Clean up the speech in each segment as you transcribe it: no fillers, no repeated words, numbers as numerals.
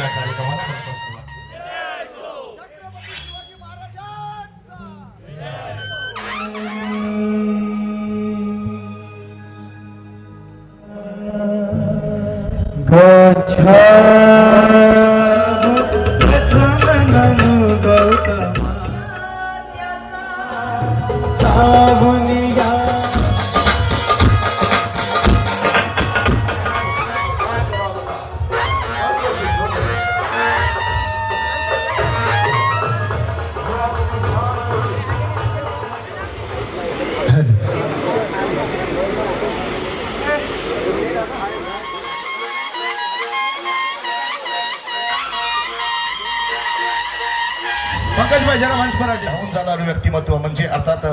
या कार्यक्रमाला करत असतो. पंकजभाई जरा मंच पर होऊन जाणारे व्यक्तिमत्व म्हणजे अर्थात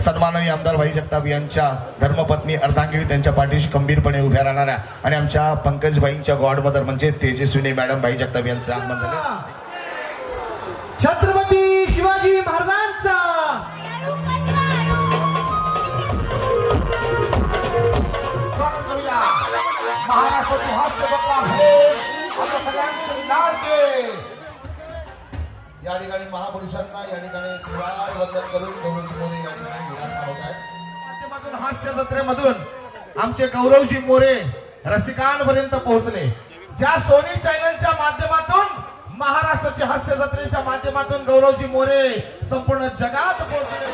सन्माननीय आमदार भाई जगताप यांच्या धर्मपत्नी अर्धांगिनी त्यांच्या पाठीशी खंबीरपणे उभ्या राहणाऱ्या आणि आमच्या पंकजभाईंच्या गॉडमदर म्हणजे तेजस्विनी मॅडम भाई जगताप यांचं आगमन झालं. छत्रपती शिवाजी महाराजांचा स्वागत करूया. महाराष्ट्राची हास्य बंगला भेट आता सगळ्यांचे लाडके या ठिकाणी महापुरुषांना या ठिकाणी द्वार वंदन करून गौरवजी मोरे या ठिकाणी विराजमान होत आहेत. माध्यमातून हास्य जत्रेमधून आमचे गौरवजी मोरे रसिकांपर्यंत पोहोचले. ज्या सोनी चॅनलच्या माध्यमातून महाराष्ट्राची हास्य जत्रेच्या माध्यमातून गौरवजी मोरे संपूर्ण जगात पोहोचले.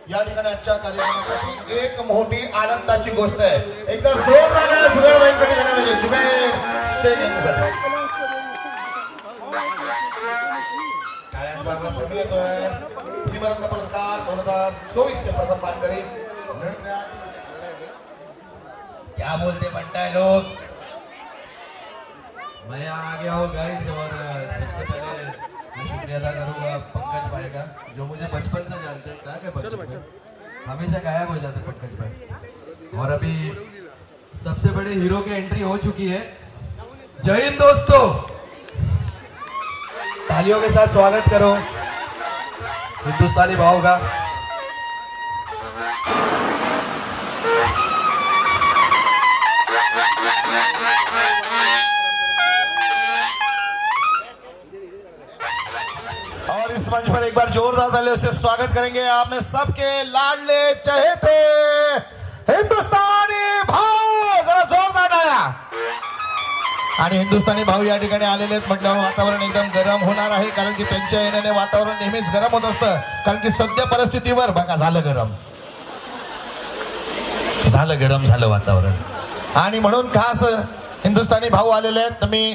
या ठिकाणी आजच्या कार्यक्रमासाठी एक मोठी आनंदाची गोष्ट आहे. एकदा जोरदार जुबेरभाईंसाठी झाला पाहिजे. जुबेर शेख यांच्यासाठी टाळ्यांचा रसद येतोय. श्रीमंत पुरस्कार 2024 चे प्रथम मानकरी क्या बोलते बनता है लोग. मैं आ गया हूँ गाइस और सबसे पहले मैं शुक्रिया अदा करूँगा पंकज भाई का जो मुझे बचपन से जानते हैं. क्या पंकज भाई हमेशा गायब हो जाते पंकज भाई और अभी सबसे बड़े हीरो की एंट्री हो चुकी है. जय हिंद दोस्तों. तालियों के साथ स्वागत करो हिंदुस्तानी भाव का. और इस मंच पर एक बार जोरदार तालियों से स्वागत करेंगे आपने सबके लाडले चहेते हिंदुस्तानी भाऊ. जरा जोरदार टाळ्या. आणि हिंदुस्तानी भाऊ या ठिकाणी आलेले आहेत म्हटल्यावर वातावरण एकदम गरम होणार आहे कारण की त्यांच्या येण्याने वातावरण नेहमीच गरम होत असतं. कारण की सध्या परिस्थितीवर बघा झालं गरम झालं वातावरण आणि म्हणून खास हिंदुस्तानी भाऊ आलेले आहेत. तर मी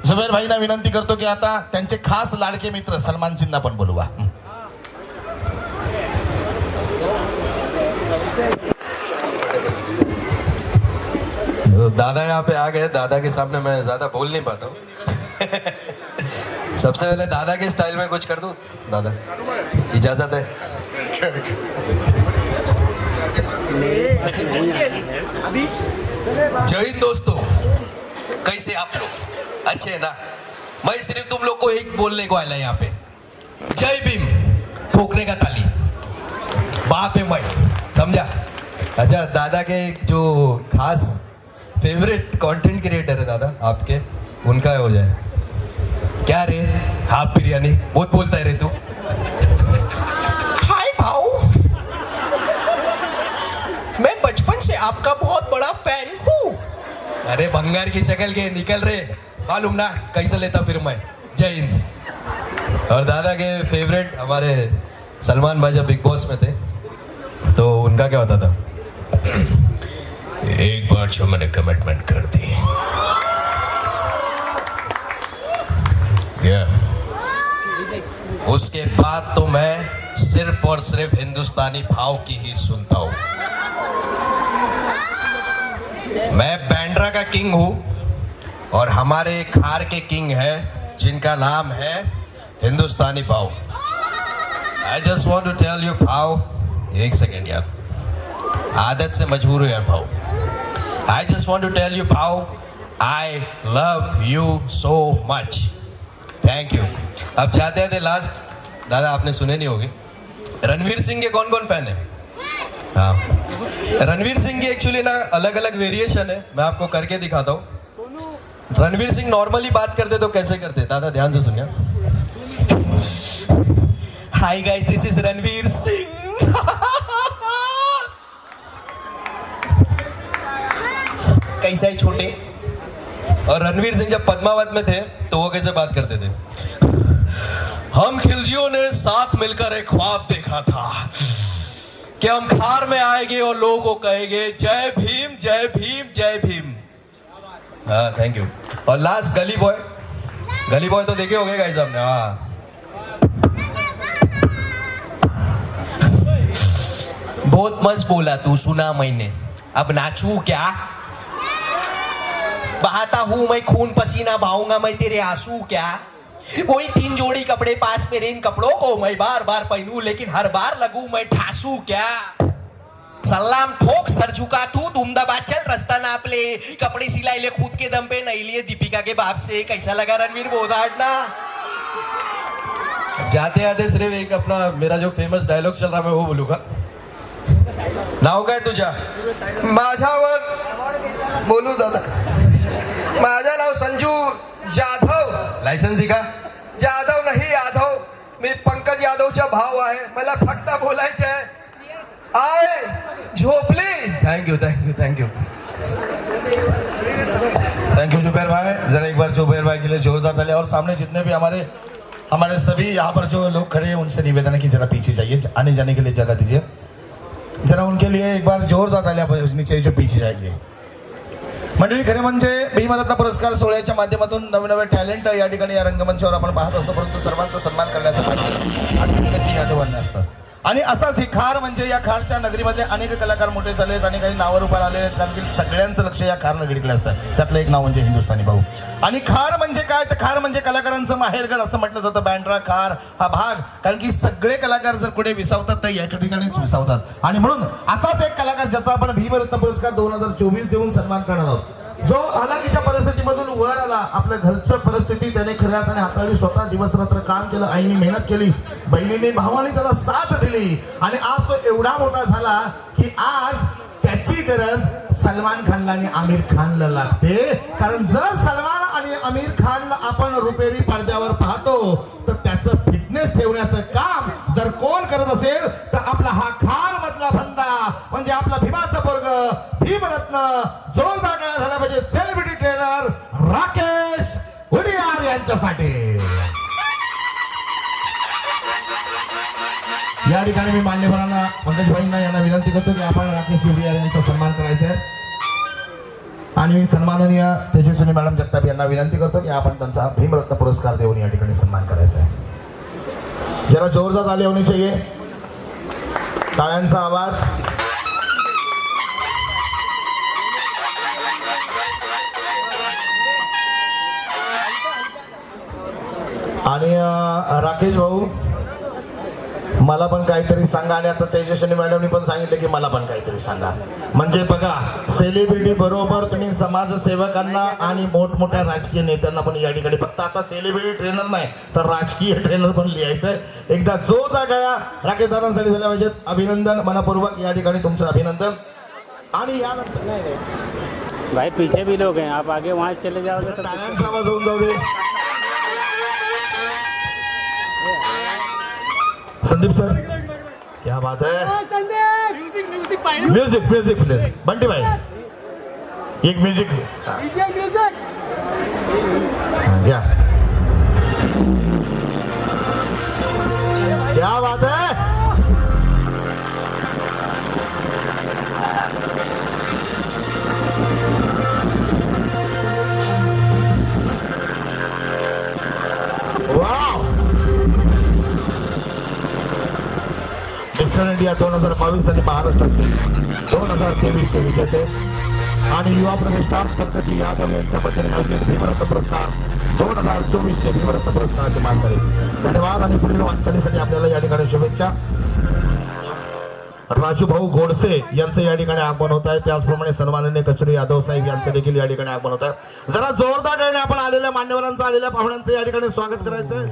जुबेर भाईंना विनंती करतो की आता त्यांचे खास लाडके मित्र सलमानजींना पण बोलवा. दादा यहाँ पे आ गए. दादा के सामने मैं ज्यादा बोल नहीं पाता हूँ. सबसे पहले दादा के स्टाइल में कुछ कर दूं. दादा इजाजत है. जय हिंद दोस्तों. कैसे आप लोग अच्छे है ना. मैं सिर्फ तुम लोग को एक बोलने को आया यहाँ पे. जय भीम. ठोकने का ताली. बाप है मैं समझा. अच्छा दादा के जो खास फेवरेट कंटेंट क्रिएटर है दादा आपके उनका हो जाए. क्या रे हाफ बिरयानी बहुत बोलता है रे तू. हाय भाऊ मैं बचपन से आपका बहुत बड़ा फैन हूँ. अरे भंगार की शक्ल के निकल रहे मालूम ना कैसे लेता फिर मैं. जय हिंद. और दादा के फेवरेट हमारे सलमान भाई जब बिग बॉस में थे तो उनका क्या होता था. एक बार जो मैंने कमिटमेंट कर दी उसके बाद तो मैं सिर्फ और सिर्फ हिंदुस्तानी भाव की ही सुनता हूँ। मैं बैंड्रा का किंग हूँ और हमारे खार के किंग है जिनका नाम है हिंदुस्तानी भाव। I just want to tell you भाव, एक सेकेंड यार, आदत से मजबूर हूँ यार भाव। I just want to tell you भाव, I love you so much, thank you. अब जाते थे लास्ट, दादा आपने सुने नहीं होंगे, रणवीर सिंह के कौन कौन फैन है? हाँ, रणवीर सिंह की एक्चुअली ना अलग अलग वेरिएशन है, मैं आपको करके दिखाता हूँ। रणवीर सिंह नॉर्मली बात करते तो कैसे करते, दादा ध्यान से सुनिए। Hi guys, this is Ranveer Singh. कैसा है छोटे? और रणवीर सिंह जब पद्मावत में थे तो वो कैसे बात करते थे? हम खिलजियों ने साथ मिलकर एक ख्वाब देखा था कि हम खार में आएंगे और लोगों को कहेंगे जय भीम जय भीम जय भीम। हाँ थैंक यू। और लास्ट गली बॉय, गली बॉय तो देखे होंगे गाइस आपने। हाँ बहुत मस्त बोला तू, सुना मैंने, अब नाचू क्या? बहाता हूं मैं खून पसीना, बहाऊंगा मैं तेरे आंसू क्या? वही 3 जोड़ी कपड़े पास मेरे, इन कपड़ों को मैं बार बार पहनूं लेकिन हर बार लगूं मैं ठासू क्या? सलाम ठोक सर झुका तू, तुम दबा चल रास्ता नाप ले, कपड़े सिलाई ले खुद के दम पे, नहीं लिए दीपिका के बाप से। कैसा लगा रणवीर बोधाट ना? जाते आते सिर्फ एक अपना मेरा जो फेमस डायलॉग चल रहा मैं वो बोलूंगा। नाव काय तुझ्या? माझ्यावर बोलू दादा, माझं नाव संजू जाधव। लायसन्स दिखा? जाधव नाही यादव, मी पंकज यादवचा भाव आहे, मला फक्त बोलायचं आहे आय झोपली। Thank you thank you thank you thank you Zubair भाई। जरा एक बार जुबैर भाई के लिए जोरदार तालियां। और सामने जितने भी हमारे सभी यहाँ पर जो लोग खड़े हैं उनसे निवेदन है कि जरा पीछे जाइए, आने जाने के लिए जगह दीजिए। जरा उनके लिए एक बार जोरदार तालियां बजनी चाहिए जो पीछे जाएंगे। मंडळी, खरे म्हणजे भीमरत्न पुरस्कार सोहळ्याच्या माध्यमातून नवनवे टॅलेंट या ठिकाणी या रंगमंचावर आपण पाहत असतो, परंतु सर्वांचा सन्मान करण्याचं कार्य यादवांनी असतं। आणि असाच ही खार म्हणजे या खारच्या नगरीमध्ये अनेक कलाकार मोठे झाले आहेत, अनेकांनी नावं रूपाला आले आहेत, कारण की सगळ्यांचं लक्ष या खार नगरीकडे असतं। त्यातलं एक नाव म्हणजे हिंदुस्थानी भाऊ। आणि खार म्हणजे काय, तर खार म्हणजे कलाकारांचं माहेरघर असं म्हटलं जातं। बँड्रा खार हा भाग, कारण की सगळे कलाकार जर कुठे विसावतात तर या ठिकाणीच विसावतात। आणि म्हणून असाच एक कलाकार ज्याचा आपण भीमरत्न पुरस्कार 2024 देऊन सन्मान करणार आहोत, जो हालाकीच्या परिस्थितीमधून वर आला, आपल्या घरचं परिस्थिती त्याने खऱ्या अर्थाने हाताळली, स्वतः दिवस रात्र काम केलं, आईने मेहनत केली, बहिणीने भावाने त्याला साथ दिली आणि आज तो एवढा मोठा झाला की आज त्याची गरज सलमान खानला आणि आमिर खानला लागते। कारण जर सलमान आणि आमिर खानला आपण रुपेरी पडद्यावर पाहतो तर त्याचं फिटनेस ठेवण्याचं काम जर कोण करत असेल तर आपला हा खार मधला बंदा म्हणजे आपला भीमाचा पोरग भीमरत्न। जोरदार टाळ्या झाल्या पाहिजे सेलिब्रिटी ट्रेनर राकेश उडियार यांच्यासाठी। या ठिकाणी मी मान्यवरांना, पंकजभाईंना यांना विनंती करतो की आपण राकेश उडियार यांचा सन्मान करायचा आहे आणि सन्माननीय तेजस्विनी मॅडम जगताप यांना विनंती करतो की आपण त्यांचा भीमरत्न पुरस्कार देऊन या ठिकाणी सन्मान करायचा आहे। जरा जोरदार ताली होनी चाहिए, टाळ्यांचा आवाज। आणि राकेश भाऊ मला पण काहीतरी सांगा, आणि आता तेजस्विनी मॅडमनी पण सांगितलं की मला पण काहीतरी सांगा। म्हणजे बघा, सेलिब्रिटी बरोबर तुम्ही समाजसेवकांना आणि मोठमोठ्या राजकीय नेत्यांना पण या ठिकाणी, फक्त आता सेलिब्रिटी ट्रेनर नाही तर राजकीय ट्रेनर पण लिहायचंय। एकदा जोरदार टाळ्या राकेश दादांसाठी झाल्या पाहिजेत। अभिनंदन मनपूर्वक, या ठिकाणी तुमचं अभिनंदन। आणि यानंतर भाई पीछे भी लोग हैं, आप आगे वहाँ चले जाओगे तो टाळ्यांचा आवाज होऊन जाऊ दे। संदीप सर, क्या बात है, म्यूजिक म्यूजिक प्लीज। बंटी भाई एक म्यूजिक क्या क्या बात है। वाह, मिशन इंडिया 2022 आणि महाराष्ट्राचे 2023 चे विजेते आणि युवा प्रतिष्ठान पंकजी यादव यांच्या वतीने आयोजित भीमरत्न पुरस्कार 2024 चे भीमरत्न पुरस्काराचे मानकरी. धन्यवाद आणि पुढील वाटचालीसाठी आपल्याला या ठिकाणी शुभेच्छा. राजूभाऊ गोडसे यांचं या ठिकाणी आगमन होत आहे. त्याचप्रमाणे सन्माननीय कचुरी यादव साहेब यांचं देखील या ठिकाणी आगमन होत आहे. जरा जोरदार टाळ्याने आपण आलेल्या मान्यवरांचं आलेल्या पाहुण्यांचं या ठिकाणी स्वागत करायचं.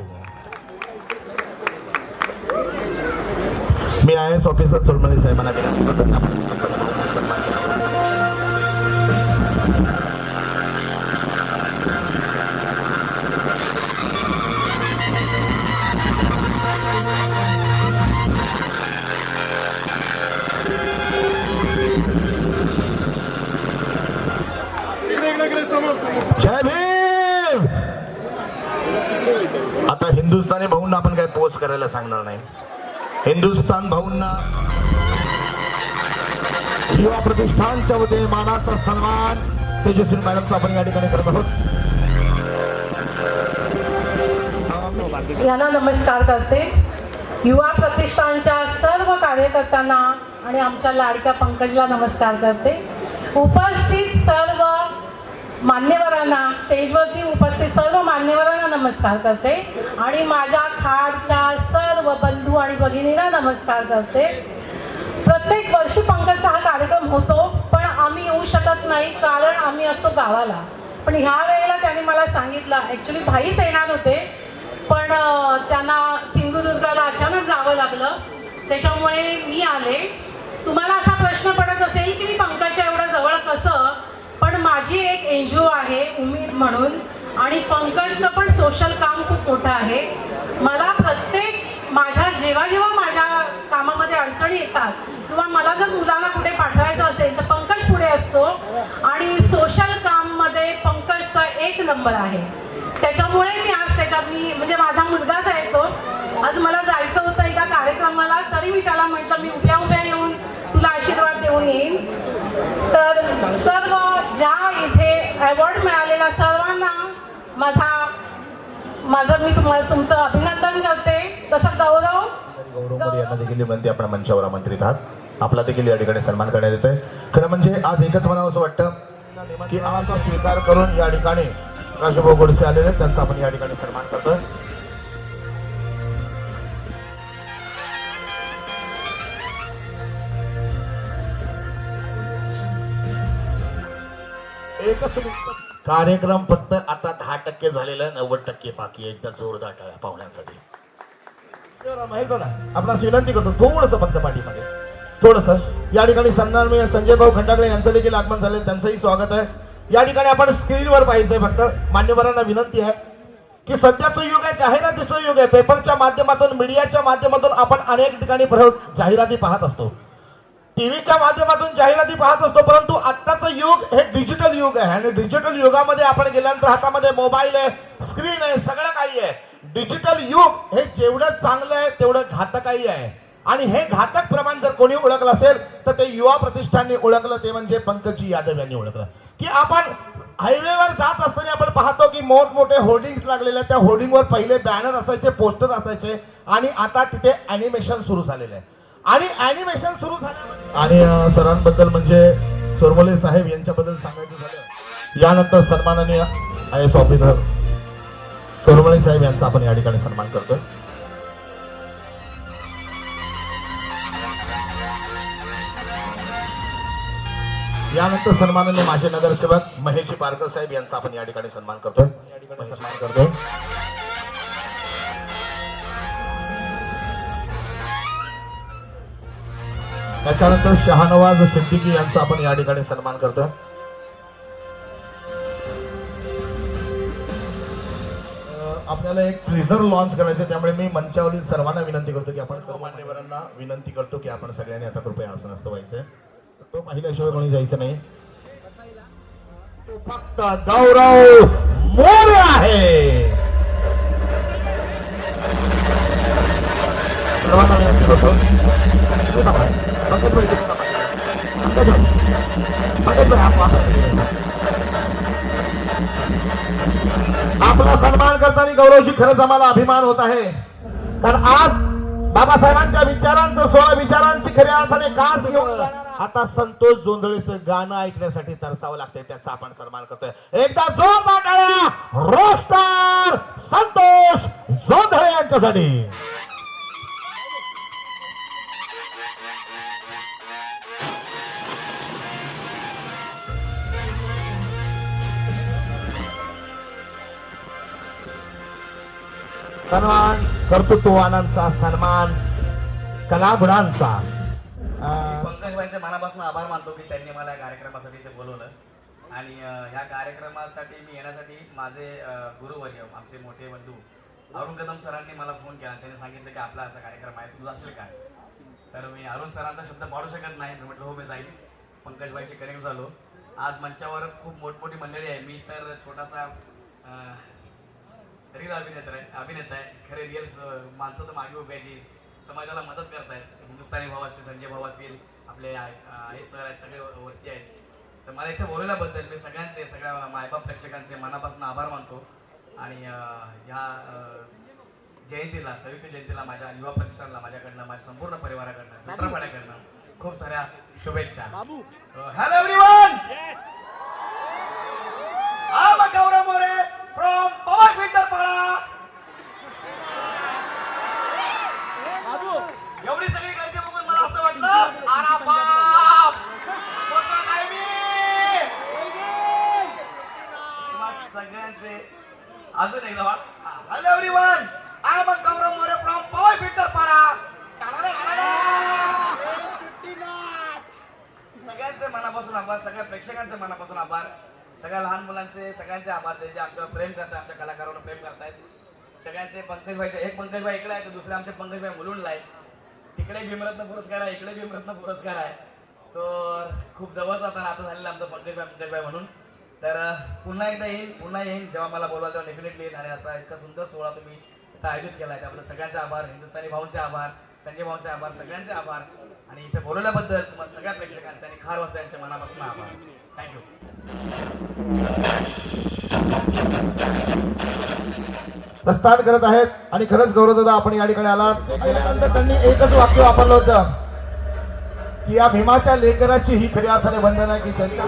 मी IAS ऑफिसर चोरमले साहेबांना जय भीम. आता हिंदुस्थानी भाऊंना आपण काय पोच करायला सांगणार नाही. हिंदुस्थान भाऊंना युवा प्रतिष्ठानच्या वतीने मानाचा सन्मान तेजस्वी मॅडमचा आपण या ठिकाणी करत आहोत. यांना नमस्कार करते. युवा प्रतिष्ठानच्या सर्व कार्यकर्त्यांना आणि आमच्या लाडक्या पंकजला नमस्कार करते. उपस्थित सर्व मान्यवरांना, स्टेजवरती उपस्थित सर्व मान्यवरांना नमस्कार करते आणि माझ्या खाडच्या सर्व बंधू आणि भगिनींना नमस्कार करते. प्रत्येक वर्षी पंकजचा हा कार्यक्रम होतो, पण आम्ही येऊ शकत नाही कारण आम्ही असतो गावाला. पण ह्या वेळेला त्यांनी मला सांगितलं, ॲक्च्युली भाईच येणार होते पण त्यांना सिंधुदुर्गाला अचानक जावं लागलं, त्याच्यामुळे मी आले. तुम्हाला असा प्रश्न पडत असेल की मी पंकजच्या एवढं जवळ कसं, पण माझी एक NGO आहे उमेद म्हणून आणि पंकजचं पण सोशल काम खूप मोठं आहे. मला प्रत्येक जेव्हा जेव्हा माझ्या कामामध्ये अडचणी येतात किंवा मला जर मुलांना कुठे पाठवायचं असेल तर पंकज पुढे असतो आणि सोशल काममध्ये पंकजचा 1 नंबर आहे. त्याच्यामुळे मी आज त्याच्यात म्हणजे माझा मुलगाच आहे तो. आज मला जायचं होतं एका कार्यक्रमाला, तरी मी त्याला म्हटलं मी उभ्या उभ्या येऊन तुला आशीर्वाद देऊन येईन. तर सर्व ज्या इथे अवॉर्ड मिळालेल्या सर्वांना मी तुमचं अभिनंदन करते. तसं गौरव यांना देखील विनंती, आपण मंचावर आमंत्रित आहात. आपला देखील या ठिकाणी सन्मान करण्यात येतोय. खरं म्हणजे आज एकच म्हणावं असं वाटतं की आमचा स्वीकार करून या ठिकाणी राजूभाऊ गोडसे आलेले, त्यांचा आपण या ठिकाणी सन्मान करतोय. कार्यक्रम फक्त आता 10% झालेला आहे, 90% बाकी आहे. एकदा जोरदार टाळ्या पाहुण्यांसाठी. आपणास विनंती करतो थोडस फक्त पाठीमध्ये थोडस. या ठिकाणी सन्माननीय संजय भाऊ खंडागळे यांचं देखील आगमन झाले, त्यांचंही स्वागत आहे. या ठिकाणी आपण स्क्रीनवर पाहिजे. फक्त मान्यवरांना विनंती आहे की सध्याचं युग आहे, जाहिरातीचं युग आहे. पेपरच्या माध्यमातून, मीडियाच्या माध्यमातून आपण अनेक ठिकाणी जाहिराती पाहत असतो, टीव्हीच्या माध्यमातून जाहिराती पाहत असतो, परंतु आत्ताचं युग हे डिजिटल युग आहे आणि डिजिटल युगामध्ये आपण गेल्यानंतर हातामध्ये मोबाईल आहे, स्क्रीन आहे, सगळं काही आहे. डिजिटल युग हे जेवढं चांगलं आहे तेवढं घातकही आहे आणि हे घातक प्रमाण जर कोणी ओळखलं असेल तर ते युवा प्रतिष्ठानने ओळखलं, ते म्हणजे पंकजी यादव यांनी ओळखलं. की आपण हायवेवर जात असताना आपण पाहतो की मोठमोठे होर्डिंग्स लागलेले, त्या होर्डिंगवर पहिले बॅनर असायचे, पोस्टर असायचे आणि आता तिथे ॲनिमेशन सुरू झालेलं आहे. आणि ॲनिमेशन सुरू झालं आणि सरांबद्दल म्हणजे चोरमले साहेब यांच्याबद्दल सांगायचं झालं, यानंतर सन्माननीय IAS ऑफिसर चोरमले साहेब यांचा आपण या ठिकाणी सन्मान करतोय. यानंतर सन्माननीय माझे नगरसेवक महेश पारकर साहेब यांचा आपण या ठिकाणी सन्मान करतोय. त्याच्यानंतर शहानवाज सिद्दीकी यांचा आपण या ठिकाणी सन्मान करतोय. आपल्याला एक ट्रेझर लॉन्च करायचं, त्यामुळे मी मंचावरील सर्वांना विनंती करतो की आपण सर्व मान्यवरांना विनंती करतो की आपण सगळ्यांनी आता कृपया आसनस्थ व्हायचंय. तो पाहिल्याशिवाय कोणी जायचं नाही. तो फक्त गौरव मोरे आहे. सर्वांना विनंती करतो आपला सन्मान करताना गौरवजी खरंच आम्हाला अभिमान होत आहे, कारण आज बाबासाहेबांच्या विचारांचं 16 विचारांची खऱ्या अर्थाने कास घेऊन जाणारा आता संतोष जोंधळेचं गाणं ऐकण्यासाठी तरसावं लागतंय, त्याचा आपण सन्मान करतोय. एकदा जोरदार टाळ्या रोस्टर संतोष जोंधळे यांच्यासाठी. सन्मान कर्तृत्ववानांचा, सन्मान कलागुणांचा. पंकजबाईंचे मनापासून आभार मानतो की त्यांनी मला या कार्यक्रमासाठी इथे बोलवलं आणि ह्या कार्यक्रमासाठी मी येण्यासाठी माझे गुरुवर्य आमचे मोठे बंधू अरुण कदम सरांनी मला फोन केला. त्यांनी सांगितलं की आपला असा कार्यक्रम आहे, तू जाशील काय? तर मी अरुण सरांचा शब्द पाडू शकत नाही. मी म्हटलं हो मी जाईल. पंकजबाईशी कनेक्ट झालो. आज मंचावर खूप मोठमोठी मंडळी आहे. मी तर छोटासा रील अभिनेता आहे. खरे रिअल माणसं तर मागे उभी आहे, समाजाला मदत करतायत. हिंदुस्थानी भाऊ असतील, संजय भाऊ असतील, आपले आई सर आहेत, सगळे वरती आहेत. तर मला इथे बोलवल्याबद्दल मी सगळ्या मायबाप प्रेक्षकांचे मनापासून आभार मानतो आणि ह्या जयंतीला, संयुक्त जयंतीला, माझ्या युवा प्रतिष्ठानला माझ्याकडनं, माझ्या संपूर्ण परिवाराकडनं, मित्रपणाकडनं खूप साऱ्या शुभेच्छा. Hello everyone, I am Gaurav More from Powai Filterpada. एवढी सगळी गर्दी बघून मला असं वाटलं आरा बाप बोलतो काय मी. सगळ्यांचे अजून एकदा hello everyone, I am Gaurav More from Powai Filterpada. सगळ्यांचे मनापासून आभार, सगळ्या प्रेक्षकांचे मनापासून आभार, सगळ्या लहान मुलांचे सगळ्यांचे आभार जे आमच्यावर प्रेम करतात, आमच्या कलाकारांवर प्रेम करतायत. सगळ्यांचे पंकजबाईचे, एक पंकजबाई इकडे आहे तर दुसरे आमचे पंकजबाई मुलुंडला आहे. तिकडे भीमरत्न पुरस्कार आहे, इकडे भीमरत्न पुरस्कार आहे. तो खूप जवळचा आता नातं झालेलं आमचं पंकजबाई म्हणून. तर पुन्हा एकदा येईन जेव्हा मला बोलवा तेव्हा डेफिनेटली येईन. आणि असा इतका सुंदर सोहळा तुम्ही इथं आयोजित केला आहे त्याबद्दल सगळ्यांचे आभार. हिंदुस्थानी भाऊंचे आभार, संजय भाऊंचे आभार, सगळ्यांचे आभार. आणि इथे बोलवल्याबद्दल तुम्हाला सगळ्या प्रेक्षकांचे आणि खारवासियांच्या मनापासून आभार. थँक्यू. प्रस्थान करत आहेत आणि खरंच गौरवदादा आपण या ठिकाणी आलात. त्यानंतर त्यांनी एकच वाक्य वापरलं होतं की या भीमाच्या लेकराची ही खऱ्या अर्थाने वंदना की त्यांच्या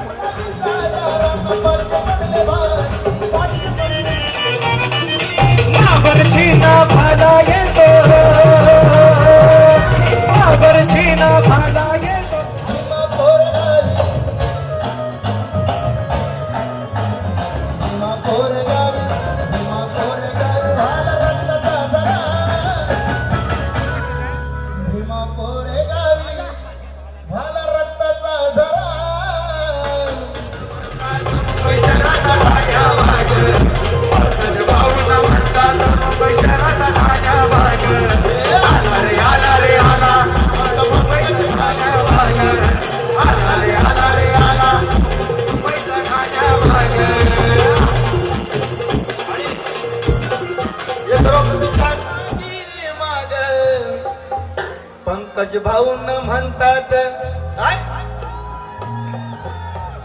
पंकज भाऊ न म्हणतात,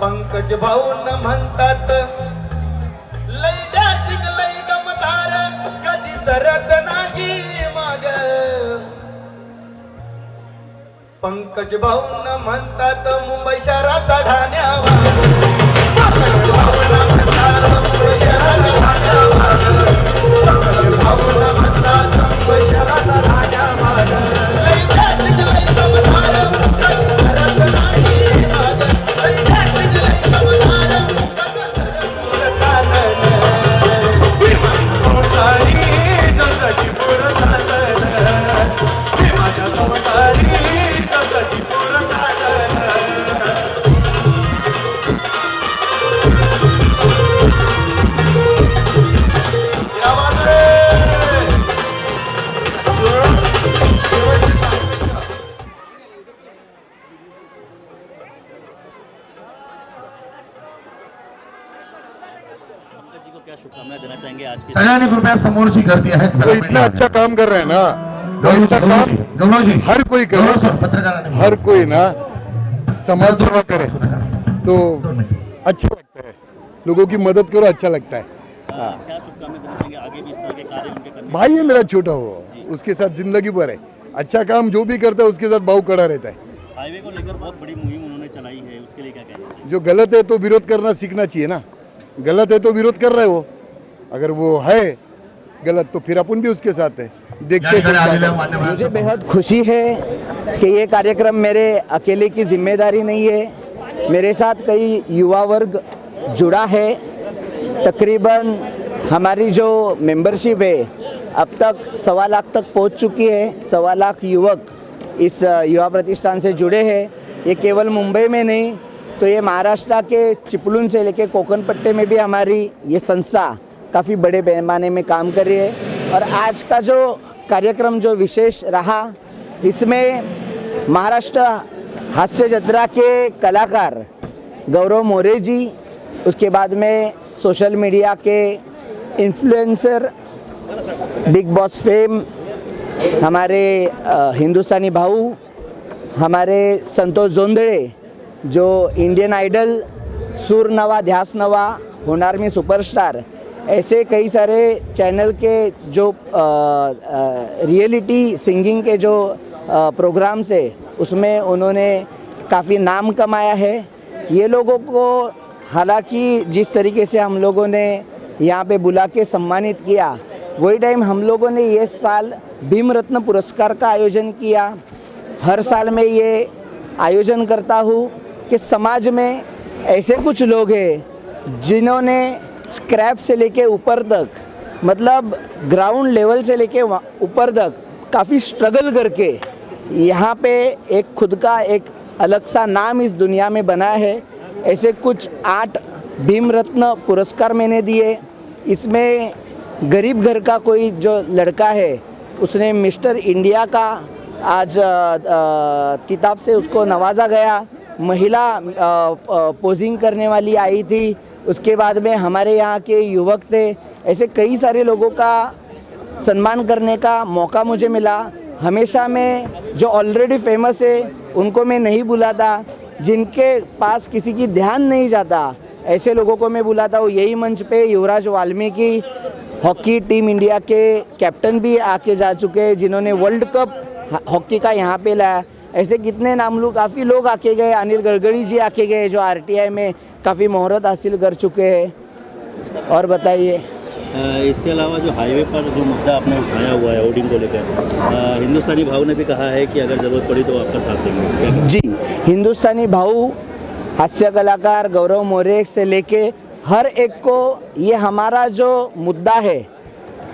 पंकज भाऊ न म्हणतात लय डाशिक लय दमदार कधी सरत नाही माग. पंकज भाऊ न म्हणतात मुंबई शहराचा ढाण्यावर. पंकज भाऊ न म्हणतात मुंबई शहराचा ढाण्यावर. पंकज भाऊ न म्हणतात मुंबई शहराचा ढाण्यावर. सगळ्यांनी कृपया समोरची गर्दी आहे. वो इतना अच्छा काम कर रहे हैं ना, ऐसा काम गौरवजी हर कोई करे, पत्रकारांनी हर कोई ना समाज सेवा करे तो अच्छा लगता है, लोगों की मदद करो अच्छा लगता है. हाँ. क्या शुभकामनाएं देना चाहेंगे आगे भी इस तरह के कार्य उनके करने? भाई है मेरा छोटा, वो उसके साथ जिंदगी भर है. अच्छा काम जो भी करता है उसके साथ भाव खड़ा रहता है। हाईवे को लेकर बहुत बड़ी मुहिम उन्होंने चलाई है, उसके लिए क्या कहना चाहिए? जो गलत है तो विरोध करना सीखना चाहिए ना। गलत है तो विरोध कर रहा है वो, अगर वो है गलत तो फिर अपन भी उसके साथ है। देखते हैं। मुझे बेहद खुशी है कि ये कार्यक्रम मेरे अकेले की जिम्मेदारी नहीं है, मेरे साथ कई युवा वर्ग जुड़ा है। तकरीबन हमारी जो मेंबरशिप है अब तक 1.25 लाख तक पहुंच चुकी है। 1.25 लाख युवक इस युवा प्रतिष्ठान से जुड़े हैं। ये केवल मुंबई में नहीं तो ये महाराष्ट्र के चिपळूण से लेके कोकण पट्टे में भी हमारी ये संस्था काफ़ी बड़े पैमाने में काम कर रही है। और आज का जो कार्यक्रम जो विशेष रहा, इसमें महाराष्ट्र हास्य जत्रा के कलाकार गौरव मोरे जी, उसके बाद में सोशल मीडिया के इन्फ्लुएंसर, बिग बॉस फेम, हमारे हिंदुस्तानी भाऊ, हमारे संतोष जोंधळे जो इंडियन आइडल, सूर नवा ध्यास नवा, होनार मी सुपरस्टार, ऐसे कई सारे चैनल के जो रियलिटी सिंगिंग के जो प्रोग्राम्स है उसमें उन्होंने काफ़ी नाम कमाया है। ये लोगों को हालांकि जिस तरीके से हम लोगों ने यहाँ पे बुला के सम्मानित किया, वही टाइम हम लोगों ने ये साल भीम रत्न पुरस्कार का आयोजन किया। हर साल मैं ये आयोजन करता हूँ कि समाज में ऐसे कुछ लोग हैं जिन्होंने स्क्रैप से लेके ऊपर तक, मतलब ग्राउंड लेवल से लेके ऊपर तक काफ़ी स्ट्रगल करके यहाँ पे एक खुद का एक अलग सा नाम इस दुनिया में बना है। ऐसे कुछ 8 भीम रत्न पुरस्कार मैंने दिए। इसमें गरीब घर का कोई जो लड़का है उसने मिस्टर इंडिया का आज किताब से उसको नवाजा गया। महिला पोजिंग करने वाली आई थी। उसके बाद में हमारे यहाँ के युवक थे। ऐसे कई सारे लोगों का सम्मान करने का मौका मुझे मिला। हमेशा मैं जो ऑलरेडी फेमस है उनको मैं नहीं बुलाता, जिनके पास किसी की ध्यान नहीं जाता ऐसे लोगों को मैं बुलाता हूँ। यही मंच पे युवराज वाल्मीकि हॉकी टीम इंडिया के कैप्टन भी आके जा चुके हैं, जिन्होंने वर्ल्ड कप हॉकी का यहाँ पे लाया। ऐसे कितने नाम लोग, काफ़ी लोग आके गए। अनिल गडकरी जी आके गए जो RTI में काफ़ी मोहरत हासिल कर चुके हैं। और बताइए, इसके अलावा जो हाईवे पर जो मुद्दा आपने उठाया हुआ है होर्डिंग को लेकर, हिंदुस्तानी भाऊ ने भी कहा है कि अगर ज़रूरत पड़ी तो आपका साथ देंगे। जी, हिंदुस्तानी भाऊ, हास्य कलाकार गौरव मोरे से लेके हर एक को ये हमारा जो मुद्दा है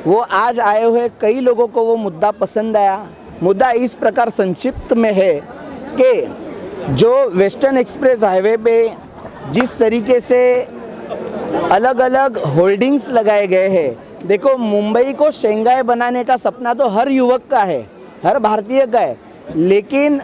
वो आज आए हुए कई लोगों को वो मुद्दा पसंद आया। मुद्दा इस प्रकार संक्षिप्त में है कि जो वेस्टर्न एक्सप्रेस हाईवे पे जिस तरीके से अलग अलग होल्डिंग्स लगाए गए हैं। देखो, मुंबई को शंघाई बनाने का सपना तो हर युवक का है, हर भारतीय का है, लेकिन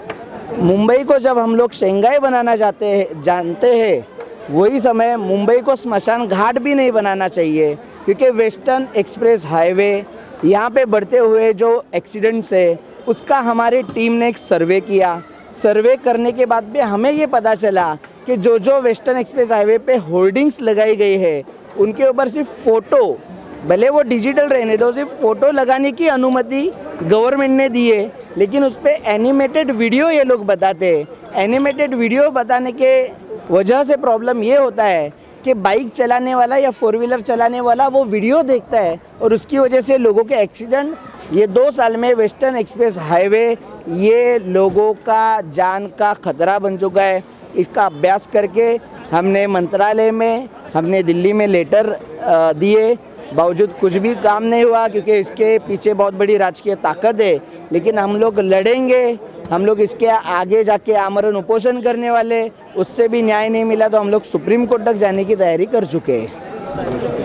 मुंबई को जब हम लोग शंघाई बनाना जानते हैं वही समय मुंबई को स्मशान घाट भी नहीं बनाना चाहिए, क्योंकि वेस्टर्न एक्सप्रेस हाईवे यहाँ पे बढ़ते हुए जो एक्सीडेंट्स है उसका हमारी टीम ने एक सर्वे किया। सर्वे करने के बाद भी हमें ये पता चला कि जो जो वेस्टर्न एक्सप्रेस हाईवे पे होर्डिंग्स लगाई गई है उनके ऊपर सिर्फ फ़ोटो, भले वो डिजिटल रहने दो, सिर्फ फ़ोटो लगाने की अनुमति गवर्नमेंट ने दी है, लेकिन उस पर एनिमेटेड वीडियो ये लोग बताते हैं। एनिमेटेड वीडियो बताने के वजह से प्रॉब्लम ये होता है कि बाइक चलाने वाला या 4 व्हीलर चलाने वाला वो वीडियो देखता है और उसकी वजह से लोगों के एक्सीडेंट, ये 2 साल में वेस्टर्न एक्सप्रेस हाईवे ये लोगों का जान का खतरा बन चुका है। इसका अभ्यास करके हमने मंत्रालय में, हमने दिल्ली में लेटर दिए, बावजूद कुछ भी काम नहीं हुआ, क्योंकि इसके पीछे बहुत बड़ी राजकीय ताकत है। लेकिन हम लोग लड़ेंगे, हम लोग इसके आगे जाके आमरण उपोषण करने वाले, उससे भी न्याय नहीं मिला तो हम लोग सुप्रीम कोर्ट तक जाने की तैयारी कर चुके हैं।